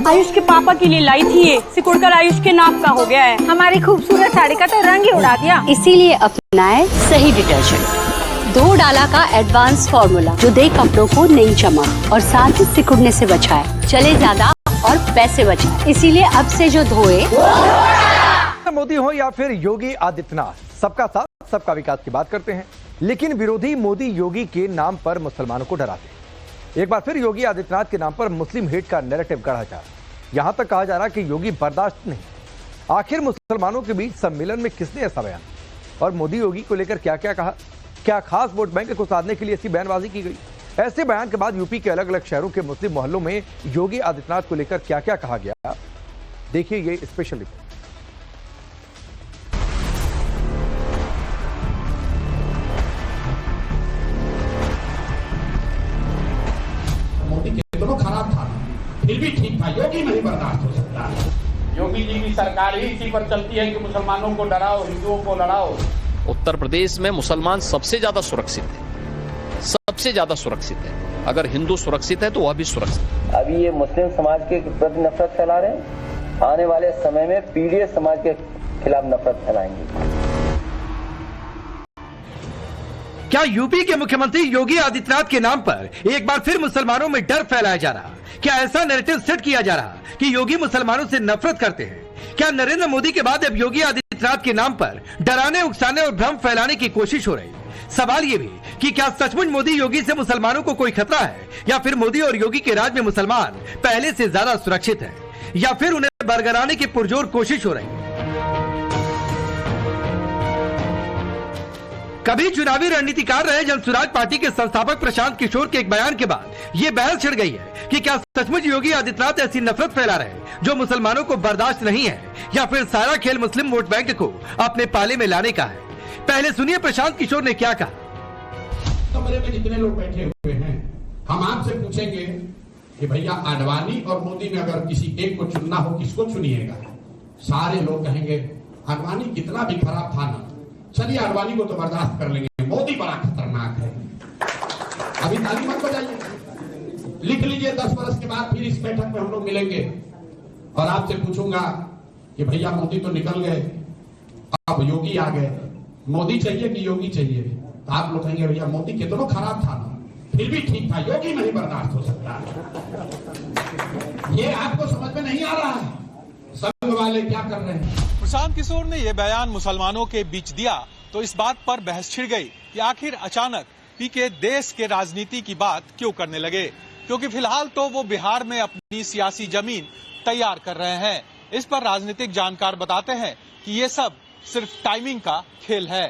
आयुष के पापा के लिए लाई थी ये, सिकुड़कर आयुष के नाक का हो गया है। हमारी खूबसूरत साड़ी का तो रंग ही उड़ा दिया। इसीलिए अपनाए सही डिटर्जेंट, 2 डाला का एडवांस फॉर्मूला जो दे कपड़ों को नई चमक और साथ ही सिकुड़ने से बचाए, चले ज्यादा और पैसे बचाए। इसीलिए अब से जो धोए। मोदी हो या फिर योगी आदित्यनाथ, सबका साथ सबका विकास की बात करते हैं, लेकिन विरोधी मोदी योगी के नाम पर मुसलमानों को डराते हैं। एक बार फिर योगी आदित्यनाथ के नाम पर मुस्लिम हेट का नैरेटिव गढ़ा जा रहा है। यहां तक कहा जा रहा है कि योगी बर्दाश्त नहीं। आखिर मुसलमानों के बीच सम्मेलन में किसने ऐसा बयान और मोदी योगी को लेकर क्या क्या कहा? क्या खास वोट बैंक को साधने के लिए ऐसी बयानबाजी की गई? ऐसे बयान के बाद यूपी के अलग अलग शहरों के मुस्लिम मोहल्लों में योगी आदित्यनाथ को लेकर क्या क्या कहा गया, देखिए ये स्पेशल रिपोर्ट। खराब था, फिर भी ठीक था। योगी नहीं बर्दाश्त हो सकता। योगी जी की सरकार ही इसी पर चलती है कि मुसलमानों को डराओ, हिंदुओं को लड़ाओ। उत्तर प्रदेश में मुसलमान सबसे ज्यादा सुरक्षित है, सबसे ज्यादा सुरक्षित है। अगर हिंदू सुरक्षित है तो वह भी सुरक्षित है। अभी ये मुस्लिम समाज के प्रति नफरत फैला रहे हैं, आने वाले समय में पीडीएस समाज के खिलाफ नफरत फैलाएंगे। क्या यूपी के मुख्यमंत्री योगी आदित्यनाथ के नाम पर एक बार फिर मुसलमानों में डर फैलाया जा रहा? क्या ऐसा नैरेटिव सेट किया जा रहा कि योगी मुसलमानों से नफरत करते हैं? क्या नरेंद्र मोदी के बाद अब योगी आदित्यनाथ के नाम पर डराने, उकसाने और भ्रम फैलाने की कोशिश हो रही? सवाल ये भी कि क्या सचमुच मोदी योगी से मुसलमानों को कोई खतरा है, या फिर मोदी और योगी के राज में मुसलमान पहले से ज्यादा सुरक्षित है, या फिर उन्हें बरगराने की पुरजोर कोशिश हो रही है? कभी चुनावी रणनीतिकार रहे जनसुराज पार्टी के संस्थापक प्रशांत किशोर के एक बयान के बाद ये बहस छिड़ गई है कि क्या सचमुच योगी आदित्यनाथ ऐसी नफरत फैला रहे हैं जो मुसलमानों को बर्दाश्त नहीं है, या फिर सारा खेल मुस्लिम वोट बैंक को अपने पाले में लाने का है? पहले सुनिए प्रशांत किशोर ने क्या कहा। कमरे में जितने लोग बैठे हुए हैं, हम आपसे पूछेंगे कि भैया आडवाणी और मोदी में अगर किसी एक को चुनना हो, किसको चुनिएगा? सारे लोग कहेंगे आडवाणी कितना भी खराब था ना, चलिए आडवाणी को तो बर्दाश्त कर लेंगे, मोदी बड़ा खतरनाक है। अभी ताली मत बजाइए, लिख लीजिए 10 वर्ष के बाद फिर इस बैठक में हम लोग मिलेंगे और आपसे पूछूंगा कि भैया मोदी तो निकल गए, अब योगी आ गए, मोदी चाहिए कि योगी चाहिए? तो आप लोग कहेंगे भैया मोदी कितना खराब था ना, फिर भी ठीक था। योगी नहीं बर्दाश्त हो सकता। ये आपको समझ में नहीं आ रहा है संघ वाले क्या कर रहे हैं? प्रशांत किशोर ने यह बयान मुसलमानों के बीच दिया तो इस बात पर बहस छिड़ गई कि आखिर अचानक पीके देश के राजनीति की बात क्यों करने लगे, क्योंकि फिलहाल तो वो बिहार में अपनी सियासी जमीन तैयार कर रहे हैं। इस पर राजनीतिक जानकार बताते हैं कि ये सब सिर्फ टाइमिंग का खेल है।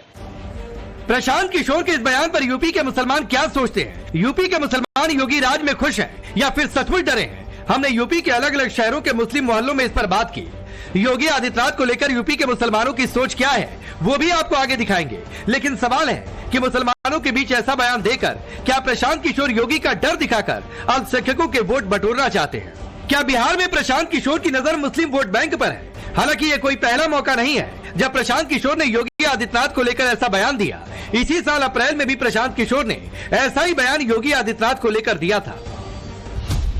प्रशांत किशोर के इस बयान पर यूपी के मुसलमान क्या सोचते हैं? यूपी के मुसलमान योगी राज में खुश हैं या फिर सचमुच डरे हैं? हमने यूपी के अलग अलग शहरों के मुस्लिम मोहल्लों में इस पर बात की। योगी आदित्यनाथ को लेकर यूपी के मुसलमानों की सोच क्या है वो भी आपको आगे दिखाएंगे। लेकिन सवाल है कि मुसलमानों के बीच ऐसा बयान देकर क्या प्रशांत किशोर योगी का डर दिखाकर अल्पसंख्यकों के वोट बटोरना चाहते हैं? क्या बिहार में प्रशांत किशोर की नजर मुस्लिम वोट बैंक पर है? हालांकि ये कोई पहला मौका नहीं है जब प्रशांत किशोर ने योगी आदित्यनाथ को लेकर ऐसा बयान दिया। इसी साल अप्रैल में भी प्रशांत किशोर ने ऐसा ही बयान योगी आदित्यनाथ को लेकर दिया था।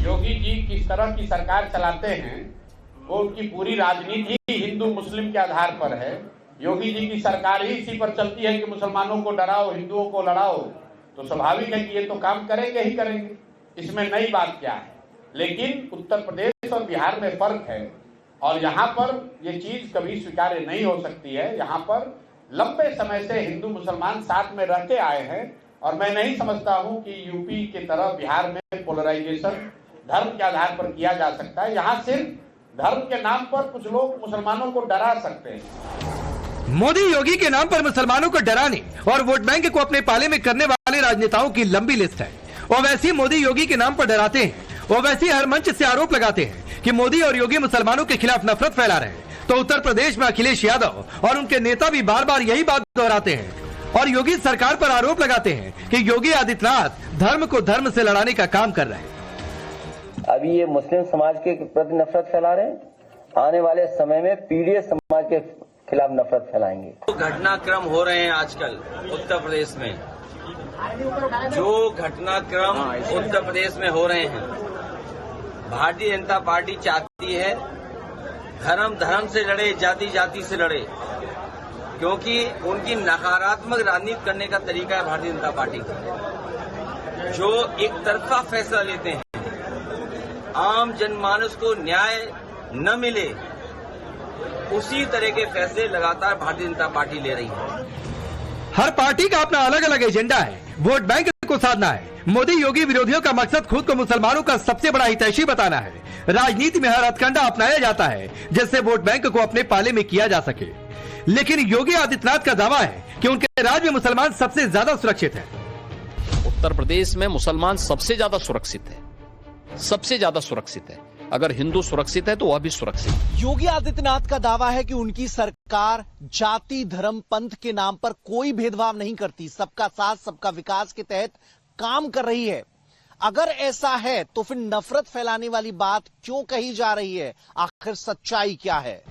योगी जी किस तरह की सरकार चलाते हैं, वो उनकी पूरी राजनीति हिंदू मुस्लिम के आधार पर है। योगी जी की सरकार ही इसी पर चलती है कि मुसलमानों को डराओ, हिंदुओं को लड़ाओ। तो स्वाभाविक है कि ये तो काम करेंगे ही करेंगे, इसमें नई बात क्या है। लेकिन उत्तर प्रदेश और बिहार में फर्क है और यहाँ पर ये चीज कभी स्वीकार्य नहीं हो सकती है। यहाँ पर लंबे समय से हिंदू मुसलमान साथ में रहते आए हैं और मैं नहीं समझता हूँ कि यूपी की तरह बिहार में पोलराइजेशन धर्म के आधार पर किया जा सकता है। यहाँ सिर्फ धर्म के नाम पर कुछ लोग मुसलमानों को डरा सकते हैं। मोदी योगी के नाम पर मुसलमानों को डराने और वोट बैंक को अपने पाले में करने वाले राजनेताओं की लंबी लिस्ट है। और वैसे मोदी योगी के नाम पर डराते हैं और वैसे हर मंच से आरोप लगाते हैं कि मोदी और योगी मुसलमानों के खिलाफ नफरत फैला रहे हैं। तो उत्तर प्रदेश में अखिलेश यादव और उनके नेता भी बार बार यही बात दोहराते हैं और योगी सरकार पर आरोप लगाते हैं कि योगी आदित्यनाथ धर्म को धर्म से लड़ाने का काम कर रहे हैं। अभी ये मुस्लिम समाज के प्रति नफरत फैला रहे हैं, आने वाले समय में पीडीएस समाज के खिलाफ नफरत फैलाएंगे। जो घटनाक्रम हो रहे हैं आजकल उत्तर प्रदेश में, जो घटनाक्रम उत्तर प्रदेश में हो रहे हैं भारतीय जनता पार्टी चाहती है धर्म धर्म से लड़े, जाति जाति से लड़े, क्योंकि उनकी नकारात्मक राजनीति करने का तरीका है भारतीय जनता पार्टी का, जो एक तरफा फैसला लेते हैं, आम जनमानस को न्याय न मिले, उसी तरह के फैसले लगातार भारतीय जनता पार्टी ले रही है। हर पार्टी का अपना अलग अलग एजेंडा है, वोट बैंक को साधना है। मोदी योगी विरोधियों का मकसद खुद को मुसलमानों का सबसे बड़ा हितैषी बताना है। राजनीति में हर हथकंडा अपनाया जाता है जिससे वोट बैंक को अपने पाले में किया जा सके। लेकिन योगी आदित्यनाथ का दावा है कि उनके राज्य में मुसलमान सबसे ज्यादा सुरक्षित है। उत्तर प्रदेश में मुसलमान सबसे ज्यादा सुरक्षित है, सबसे ज्यादा सुरक्षित है। अगर हिंदू सुरक्षित है तो वह भी सुरक्षित है। योगी आदित्यनाथ का दावा है कि उनकी सरकार जाति धर्म पंथ के नाम पर कोई भेदभाव नहीं करती, सबका साथ सबका विकास के तहत काम कर रही है। अगर ऐसा है तो फिर नफरत फैलाने वाली बात क्यों कही जा रही है? आखिर सच्चाई क्या है?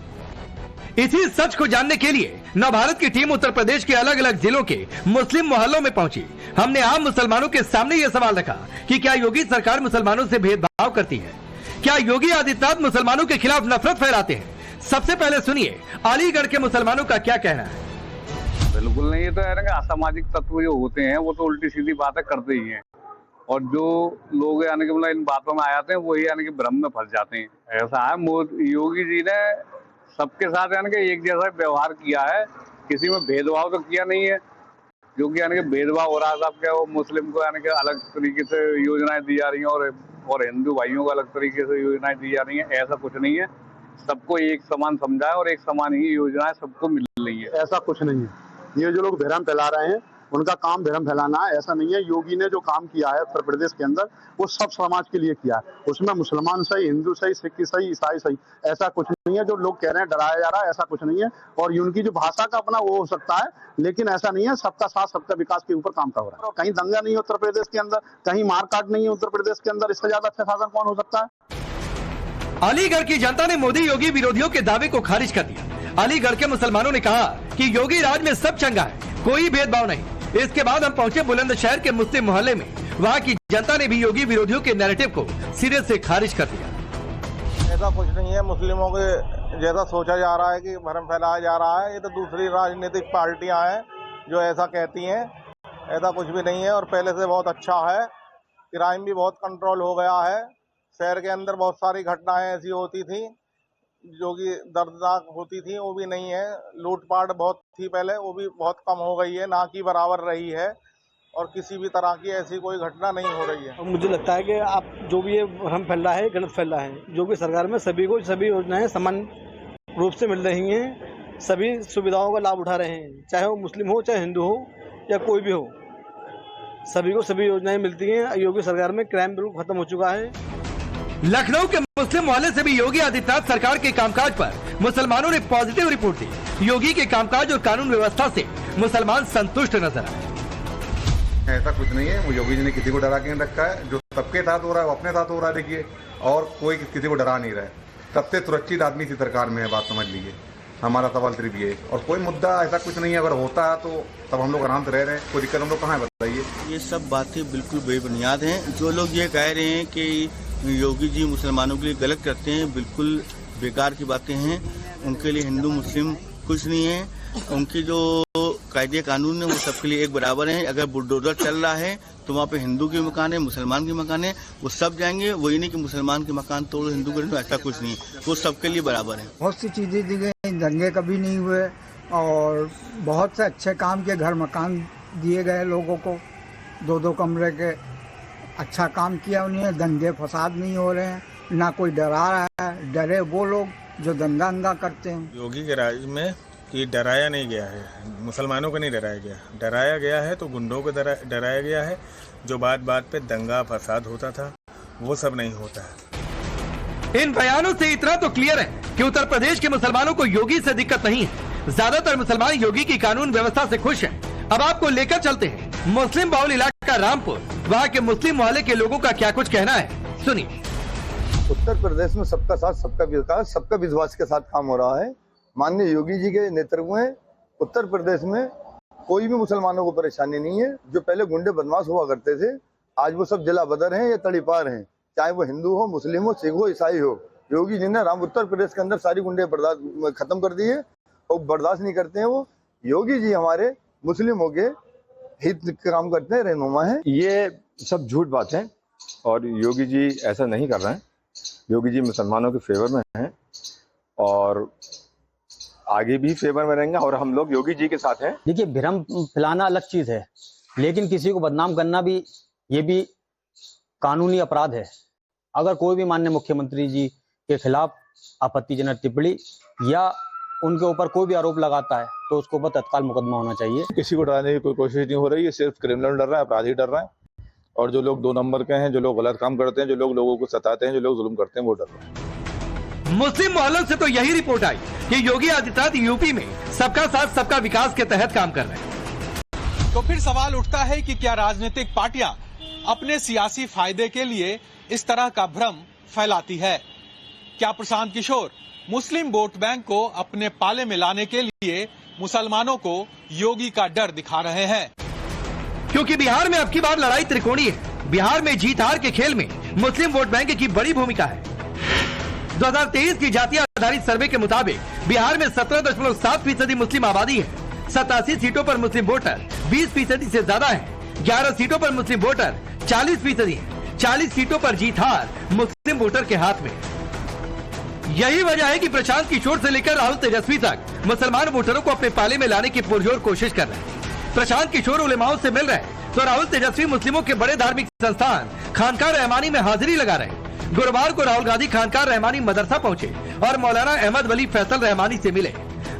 इसी सच को जानने के लिए नवभारत की टीम उत्तर प्रदेश के अलग अलग जिलों के मुस्लिम मोहल्लों में पहुंची। हमने आम मुसलमानों के सामने यह सवाल रखा कि क्या योगी सरकार मुसलमानों से भेदभाव करती है? क्या योगी आदित्यनाथ मुसलमानों के खिलाफ नफरत फैलाते हैं? सबसे पहले सुनिए अलीगढ़ के मुसलमानों का क्या कहना है। बिल्कुल नहीं, ये तो है ना, असामाजिक तत्व जो होते हैं वो तो उल्टी सीधी बातें करते ही हैं, और जो लोग यानी कि मतलब इन बातों में आ जाते हैं वही यानी कि भ्रम में फंस जाते हैं। ऐसा है, योगी जी ने सबके साथ यानी कि एक जैसा व्यवहार किया है, किसी में भेदभाव तो किया नहीं है। जो कि यानी कि भेदभाव हो रहा था, क्या वो मुस्लिम को यानी कि अलग तरीके से योजनाएं दी जा रही हैं और हिंदू भाइयों को अलग तरीके से योजनाएं दी जा रही हैं, ऐसा कुछ नहीं है। सबको एक समान समझा है और एक समान ही योजनाएं सबको मिल रही है, ऐसा कुछ नहीं है। ये जो लोग भ्रम फैला रहे हैं उनका काम भ्रम फैलाना है, ऐसा नहीं है। योगी ने जो काम किया है उत्तर प्रदेश के अंदर वो सब समाज के लिए किया है, उसमें मुसलमान सही, हिंदू सही, सिख सही, ईसाई सही, ऐसा कुछ नहीं है। जो लोग कह रहे हैं डराया जा रहा है, ऐसा कुछ नहीं है। और उनकी जो भाषा का अपना वो हो सकता है, लेकिन ऐसा नहीं है। सबका साथ सबका विकास के ऊपर काम कर रहा है। कहीं दंगा नहीं है उत्तर प्रदेश के अंदर, कहीं मारकाट नहीं है उत्तर प्रदेश के अंदर। इससे ज्यादा अच्छा शासन कौन हो सकता है? अलीगढ़ की जनता ने मोदी योगी विरोधियों के दावे को खारिज कर दिया। अलीगढ़ के मुसलमानों ने कहा कि योगी राज में सब चंगा है, कोई भेदभाव नहीं। इसके बाद हम पहुंचे बुलंदशहर के मुस्लिम मोहल्ले में। वहां की जनता ने भी योगी विरोधियों के नैरेटिव को सिरे से खारिज कर दिया। ऐसा कुछ नहीं है, मुस्लिमों के जैसा सोचा जा रहा है कि भ्रम फैलाया जा रहा है। ये तो दूसरी राजनीतिक पार्टियां हैं जो ऐसा कहती हैं, ऐसा कुछ भी नहीं है। और पहले से बहुत अच्छा है, क्राइम भी बहुत कंट्रोल हो गया है। शहर के अंदर बहुत सारी घटनाएं ऐसी होती थी जो कि दर्दनाक होती थी, वो भी नहीं है। लूटपाट बहुत थी पहले, वो भी बहुत कम हो गई है, ना कि बराबर रही है। और किसी भी तरह की ऐसी कोई घटना नहीं हो रही है। मुझे लगता है कि आप जो भी ये भ्रम फैला है, गलत फैला है। जो कि सरकार में सभी को सभी योजनाएं समान रूप से मिल रही हैं, सभी सुविधाओं का लाभ उठा रहे हैं, चाहे वो मुस्लिम हो, चाहे हिंदू हो, या कोई भी हो, सभी को सभी योजनाएं मिलती हैं। योगी सरकार में क्राइम बिल्कुल खत्म हो चुका है। लखनऊ के मुस्लिम मोहल्ले से भी योगी आदित्यनाथ सरकार के कामकाज पर मुसलमानों ने पॉजिटिव रिपोर्ट दी। योगी के कामकाज और कानून व्यवस्था से मुसलमान संतुष्ट नजर आए। ऐसा कुछ नहीं है, वो योगी जी ने किसी को डरा के नहीं रखा है। जो सबके साथ हो रहा है वो अपने साथ हो रहा है, देखिए, और कोई किसी को डरा नहीं रहा है। सबसे सुरक्षित आदमी इसी सरकार में है, बात समझ लीजिए। हमारा सवाल सिर्फ ये, और कोई मुद्दा ऐसा कुछ नहीं है। अगर होता है तो तब हम लोग आराम से रह रहे हैं, कोई दिक्कत हम लोग कहाँ है, बताइए। ये सब बातें बिल्कुल बेबुनियाद हैं। जो लोग ये कह रहे हैं कि योगी जी मुसलमानों के लिए गलत करते हैं, बिल्कुल बेकार की बातें हैं। उनके लिए हिंदू मुस्लिम कुछ नहीं है। उनकी जो कायदे कानून है वो सबके लिए एक बराबर हैं। अगर बुलडोजर चल रहा है तो वहाँ पे हिंदू के मकान है, मुसलमान के मकान है, वो सब जाएंगे। वही नहीं कि मुसलमान के मकान तोड़ो, हिंदू के, ऐसा कुछ नहीं, वो सबके लिए बराबर है। बहुत सी चीज़ें दी गई, दंगे कभी नहीं हुए, और बहुत से अच्छे काम के घर मकान दिए गए लोगों को, 2-2 कमरे के। अच्छा काम किया उन्होंने, दंगे फसाद नहीं हो रहे हैं, ना कोई डरा रहा है। डरे वो लोग जो दंगा करते हैं। योगी के राज में ये डराया नहीं गया है, मुसलमानों को नहीं डराया गया। डराया गया है तो गुंडों को डराया गया है। जो बात बात पे दंगा फसाद होता था वो सब नहीं होता है। इन बयानों से इतना तो क्लियर है कि उत्तर प्रदेश के मुसलमानों को योगी से दिक्कत नहीं है। ज्यादातर मुसलमान योगी की कानून व्यवस्था से खुश हैं। अब आपको लेकर चलते हैं मुस्लिम बाहुल इलाका रामपुर। वहाँ के मुस्लिम मोहल्ले के लोगों का क्या कुछ कहना है, सुनिए। उत्तर प्रदेश में सबका साथ सबका विकास, सबका विश्वास के साथ काम हो रहा है। माननीय योगी जी के नेतृत्व में उत्तर प्रदेश में कोई भी मुसलमानों को परेशानी नहीं है। जो पहले गुंडे बदमाश हुआ करते थे, आज वो सब जिला बदर हैं या तड़ीपार हैं। चाहे वो हिंदू हो, मुस्लिम हो, सिख हो, ईसाई हो। योगी जी ने उत्तर प्रदेश के अंदर सारी गुंडे बर्दाश्त खत्म कर दी है और बर्दाश्त नहीं करते हैं वो। योगी जी हमारे मुस्लिमों के हित काम करते हैं, रहनुमा है। ये सब झूठ बात है और योगी जी ऐसा नहीं कर रहे हैं। योगी जी मुसलमानों के फेवर में हैं और आगे भी फेवर में रहेंगे और हम लोग योगी जी के साथ हैं। देखिए, भ्रम फैलाना अलग चीज है, लेकिन किसी को बदनाम करना भी ये भी कानूनी अपराध है। अगर कोई भी माननीय मुख्यमंत्री जी के खिलाफ आपत्तिजनक टिप्पणी या उनके ऊपर कोई भी आरोप लगाता है तो उसके ऊपर तत्काल मुकदमा होना चाहिए। किसी को डराने की कोई कोशिश नहीं हो रही है, सिर्फ क्रिमिनल डर रहा है, अपराधी डर रहा है, और जो लोग 2 नंबर के हैं, जो लोग गलत काम करते हैं, जो लोग लोगों को सताते हैं, जो लोग जुल्म करते हैं, वो डर रहे हैं। मुस्लिम मोहल्लों से तो यही रिपोर्ट आई कि योगी आदित्यनाथ यूपी में सबका साथ सबका विकास के तहत काम कर रहे हैं। तो फिर सवाल उठता है कि क्या राजनीतिक पार्टियां अपने सियासी फायदे के लिए इस तरह का भ्रम फैलाती है? क्या प्रशांत किशोर मुस्लिम वोट बैंक को अपने पाले में लाने के लिए मुसलमानों को योगी का डर दिखा रहे हैं? क्योंकि बिहार में अब की बार लड़ाई त्रिकोणीय है। बिहार में जीत हार के खेल में मुस्लिम वोट बैंक की बड़ी भूमिका है। 2023 की जातीय आधारित सर्वे के मुताबिक बिहार में 17.7% मुस्लिम आबादी है। 87 सीटों पर मुस्लिम वोटर 20% से ज्यादा है। 11 सीटों पर मुस्लिम वोटर 40% है। 40 सीटों पर जीत हार मुस्लिम वोटर के हाथ में। यही वजह है कि प्रशांत किशोर से लेकर राहुल तेजस्वी तक मुसलमान वोटरों को अपने पाले में लाने की पुरजोर कोशिश कर रहे हैं। प्रशांत किशोर उलेमाओं से मिल रहे हैं तो राहुल तेजस्वी मुस्लिमों के बड़े धार्मिक संस्थान खानकाह रहमानी में हाजिरी लगा रहे हैं। गुरुवार को राहुल गांधी खानकाह रहमानी मदरसा पहुंचे और मौलाना अहमद वली फैसल रहमानी से मिले,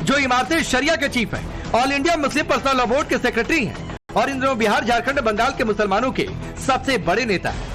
जो इमारते शरिया के चीफ है, all India Muslim personal law board के सेक्रेटरी हैं और इन दिनों बिहार, झारखंड, बंगाल के मुसलमानों के सबसे बड़े नेता हैं।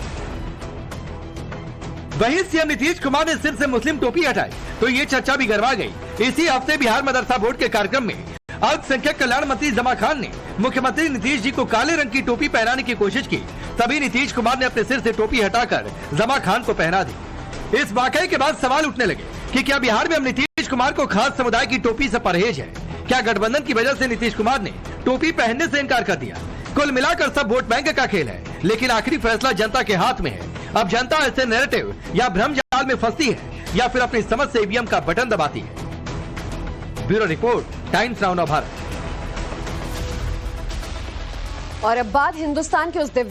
वहीं सीएम नीतीश कुमार ने सिर से मुस्लिम टोपी हटाई तो ये चर्चा भी गरमा गई। इसी हफ्ते बिहार मदरसा बोर्ड के कार्यक्रम में अल्पसंख्यक कल्याण मंत्री जमा खान ने मुख्यमंत्री नीतीश जी को काले रंग की टोपी पहनाने की कोशिश की। तभी नीतीश कुमार ने अपने सिर से टोपी हटाकर जमा खान को पहना दी। इस वाकये के बाद सवाल उठने लगे कि क्या बिहार में अब नीतीश कुमार को खास समुदाय की टोपी से परहेज है? क्या गठबंधन की वजह से नीतीश कुमार ने टोपी पहनने से इनकार कर दिया? कुल मिलाकर सब वोट बैंक का खेल है, लेकिन आखिरी फैसला जनता के हाथ में है। अब जनता ऐसे नैरेटिव या भ्रम जाल में फंसती है या फिर अपनी समझ से ईवीएम का बटन दबाती है। Bureau report, times now Bharat. और अब बात हिंदुस्तान के उस